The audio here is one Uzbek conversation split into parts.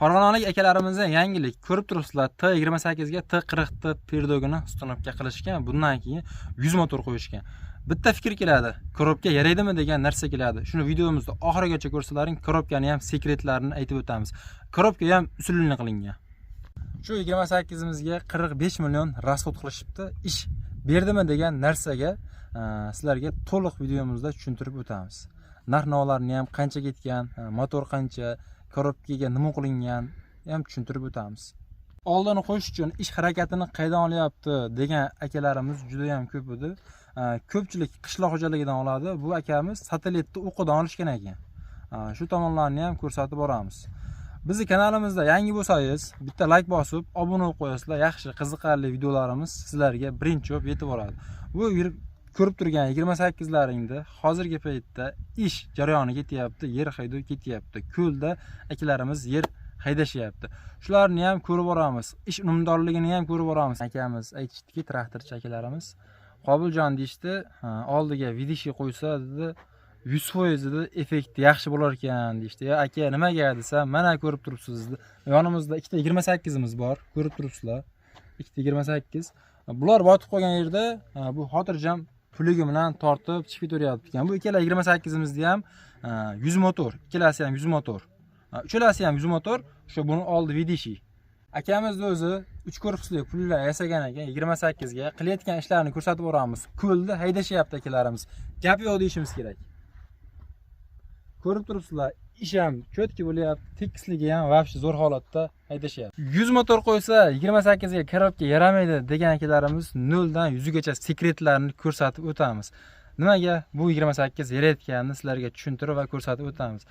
Farg'onalik akalarimizning yangilik ko'rib turibsizlar. T28 ga T40 perdogini ustunovka qilishgan. Bundan keyin 100 motor qo'yishgan. Bitta fikr keladi. Korobka yaraydimi degan narsa keladi. Shuni videomizda oxirigacha ko'rsalaring, korobkani ham sekretlarini aytib o'tamiz. Korobka ham usulini qilingan. Shu 28 imizga 45 million rasxod qilishibdi. Ish berdimi degan narsaga sizlarga to'liq videomizda tushuntirib o'tamiz. Narx-navolarni ham qancha ketgan, motor qancha, korobkaga nima qilingan ham tushuntirib o'tamiz. Oldini qo'yish uchun ish harakatini qaydan olyapti degan akalarimiz juda ham ko'p edi. Ko'pchilik qishloq xo'jaligidan oladi. Bu akamiz satelitni o'qidan olishgan ekan. Shu tomonlarni ham ko'rsatib boramiz. Bizning kanalimizda yangi bo'lsangiz, bitta like bosib, obuna bo'lib qo'yasizlar. Yaxshi, qiziqarli videolarimiz sizlarga birinchi bo'lib yetib boradi. Bu ko'rib turgan 28laringda hozirgi paytda ish jarayoni ketyapti, yer haydo ketyapti. Ko'lda akalarimiz yer haydashyapti. Shularni ham ko'rib boramiz. Ish unumdorligini ham ko'rib boramiz. Akamiz aytishdiki, traktorchi akalarimiz Qobiljon deyishdi, oldiga vidishi qo'ysa dedi, 100% dedi, effekti yaxshi bo'lar ekan deyishdi. Ya aka, nimaga desam, mana ko'rib turibsiz dedi. Yonimizda ikkita 28imiz bor, ko'rib turibsizlar. Ikkita 28. Bular botib qolgan yerda bu xotirjam puligi bilan tortib chiqib o'tyapti ekan. Bu ikkala 28imizda ham 100 motor, ikkalasi ham 100 motor. Uchalasi ham 100 motor, o'sha buni oldi vidishi. Akamiz o'zi 3 korpusli pullar yasagan ekan, 28 ga qilayotgan ishlarini ko'rsatib boramiz. Ko'lda haydashyapti akalarimiz. Gap yo'q deyishimiz kerak. Ko'rib turibsizlar, ish ham cho'tki bo'lyapti, tekisligi ham vobshe zo'r holatda haydashyapti. 100 motor qo'ysa 28 ga korobka yaramaydi degan akalarimiz 0 dan 100 gacha sekretlarini ko'rsatib o'tamiz. Nimaga bu 28 yarayotganini sizlarga tushuntirib va ko'rsatib o'tamiz.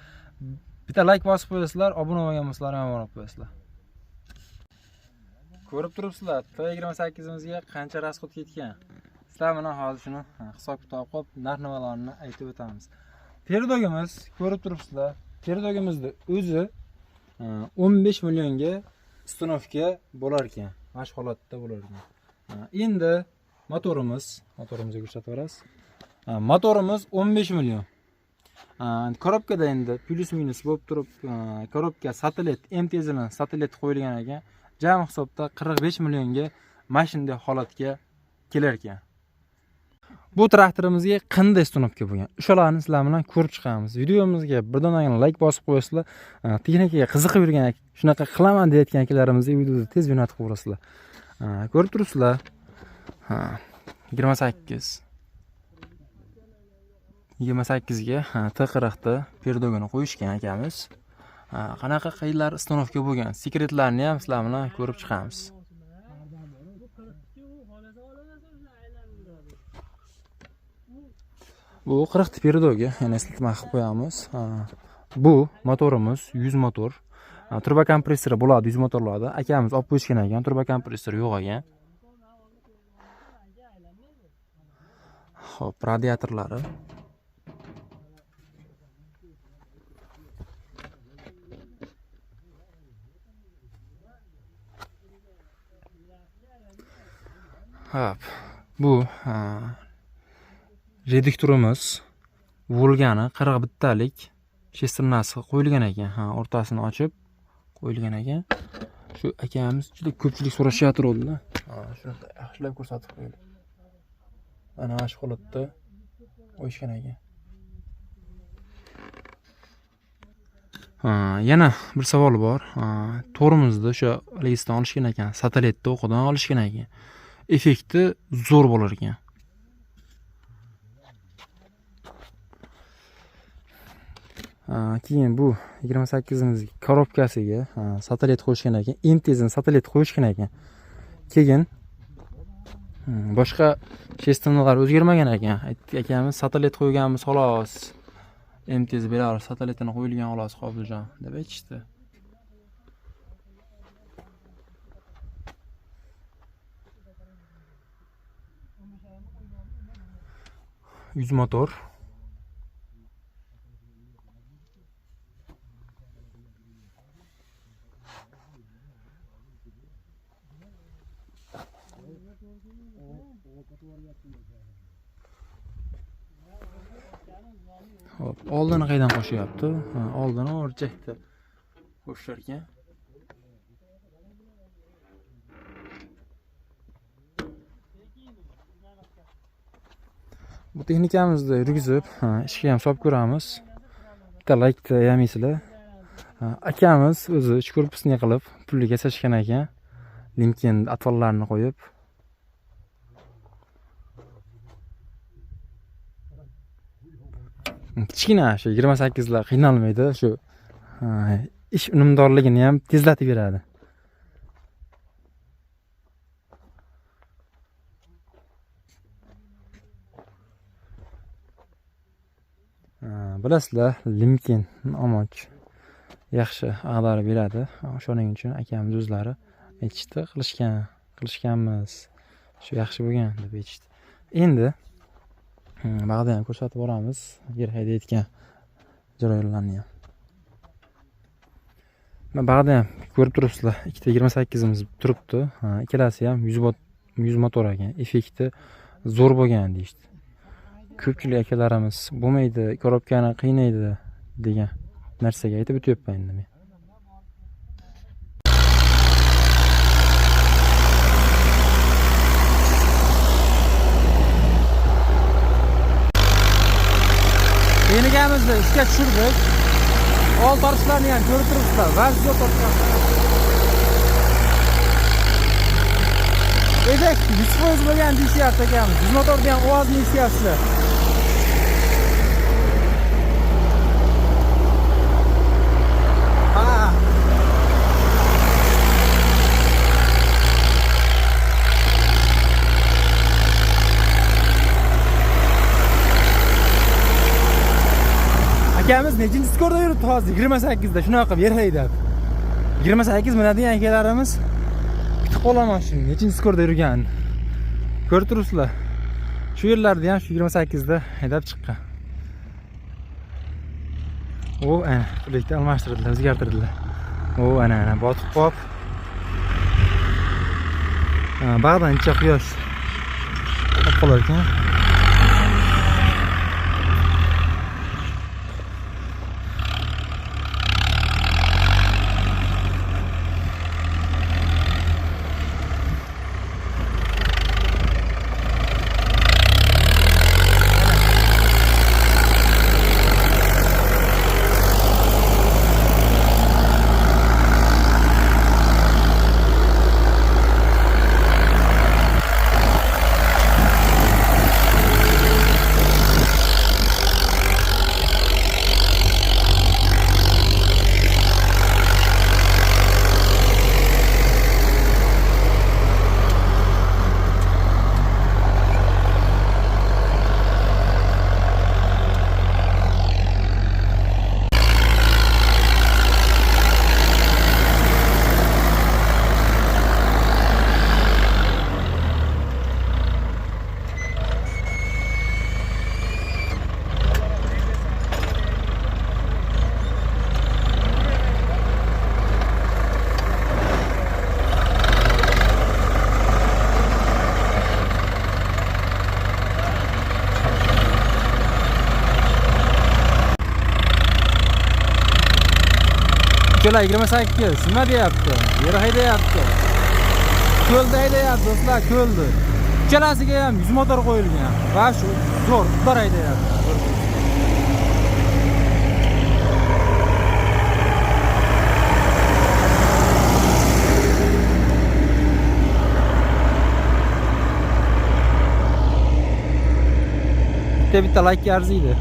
Bitta like bosib qo'yasizlar, obuna bo'lgan bo'lsalaring ham obuna qo'yasizlar. Ko'rib turibsizlar, T28imizga qancha rasxod ketgan. Sizlar bilan hozir shuni hisob-kitob qilib, narx-navolarni aytib o'tamiz. Perdogimiz ko'rib turibsizlar. Perdogimizda o'zi 15 millionga ustunovka bo'lar ekan. Mana shu holatda bo'lar ekan. Endi motorimizga ko'rsatib berasiz. Motorimiz 15 million. Korobkada endi plus minus bo'lib turib, korobka satelit MTZ bilan satelit qo'yilgan ekan. Jami hisobda 45 millionga mashinada holatga kelar ekan. Bu traktorimizga qanday ustunovka bo'lgan? O'shalarni sizlar bilan ko'rib chiqamiz. Videomizga birdaniga like bosib qo'yasizlar. Texnikaga qiziqib yurgan, shunaqa qilaman deyotgan akalarimizni videoda tez jo'natib qo'yasizlar. Ko'rib turibsizlar. 28 ga T40 perdogini qo'yishgan akamiz. Qanaqa qaylar ustunovka bo'lgan, sekretlarni ham sizlar bilan ko'rib chiqamiz. Bu 40 perdoga, yana eslatma qilib qo'yamiz. Bu motorimiz 100 motor. Turbo kompressori bo'ladi 100 motorlarda. Akamiz olib qo'yishgan ekan, turbo kompressori yo'q ekan. Xo'p, radiatorlari. Hop, bu reduktorimiz Volgani 41 talik shesternasi qo'yilgan ekan. O'rtasini ochib qo'yilgan ekan. Shu akamiz juda ko'pchilik so'rashyapti o'rnida. Shuni yaxshilab ko'rsatib qo'ydi. Ana shu holatda qo'yishgan ekan. Yana bir savol bor. To'rimizni o'sha ligistdan olishgan ekan, satelitda o'qidan olishgan ekan. Effekti zo'r bo'lar ekan. Keyin bu 28imiz korobkasiga satelit qo'yishgan ekan, MTZni satelit qo'yishgan ekan. Keyin boshqa shestanalar o'zgarmagan ekan. Aytdik akamiz satelit qo'yganmiz xolos. MTZ Belarus satelitini qo'yilgan xolos Qobiljon deb aytishdi. Yüz motor. Hop, oldini qaydan qo'shyapti? Oldini o'rjakda qo'shishar ekan. Bu texnikamizni yurgizib, ishga ham solib ko'ramiz. Bitta like yemaysizlar. Akamiz o'zi 3 korpusni qilib, pulga yasashgan ekan. LinkedIn atvollarini qo'yib. Kichkina shu 28 lar qiynalmaydi, shu ish unumdorligini ham tezlatib beradi. Bilasizlar, LinkedIn omoch yaxshi ag'darib beradi. O'shaning uchun akamiz o'zlari aytishdi, qilishganmiz. Shu yaxshi bo'lgan deb aytishdi. Endi bag'da ham ko'rsatib boramiz, yer haydayotgan jarayonlarni ham. Men bag'da ham ko'rib turibsizlar, ikkita 28imiz turibdi. Ikkalasi ham 100 motor ekan. Effekti zo'r bo'lgan deyishdi. Ko'pchilik akalarimiz bo'lmaydi, korobkani qiynaydi degan narsaga aytib o'tyapman endi men. Yenigamizni ishga tushirdik. Old torishlarni ham ko'rib turibsizlar. Vazn yo'q torishlar. Edek 100% bo'lgan deyishyapti akamiz. 100 motorda ham ovozni eshityapsizlar. Akamiz nechinchi skorda yuribdi hozir? 28 da shunaqa qilib yer haydab. 28 minadigan akalarimiz bitta qo'laman shu nechinchi skorda yurganini. Ko'rib turibsizlar. Shu yerlarda ham shu 28 da haydab chiqqan. O ana, elektrni almashtirdilar, o'zgartirdilar. O ana botib qolib. Bag'dan incha quyosh olib qolar ekan. Cho'la 28 nima deyapti? Yer haydayapti. Ko'lda haydayapti, do'stlar, ko'lda. Uchalasiga ham 100 motor qo'yilgan. Va shu zo'r, ular haydayapti. Bitta like arziydi.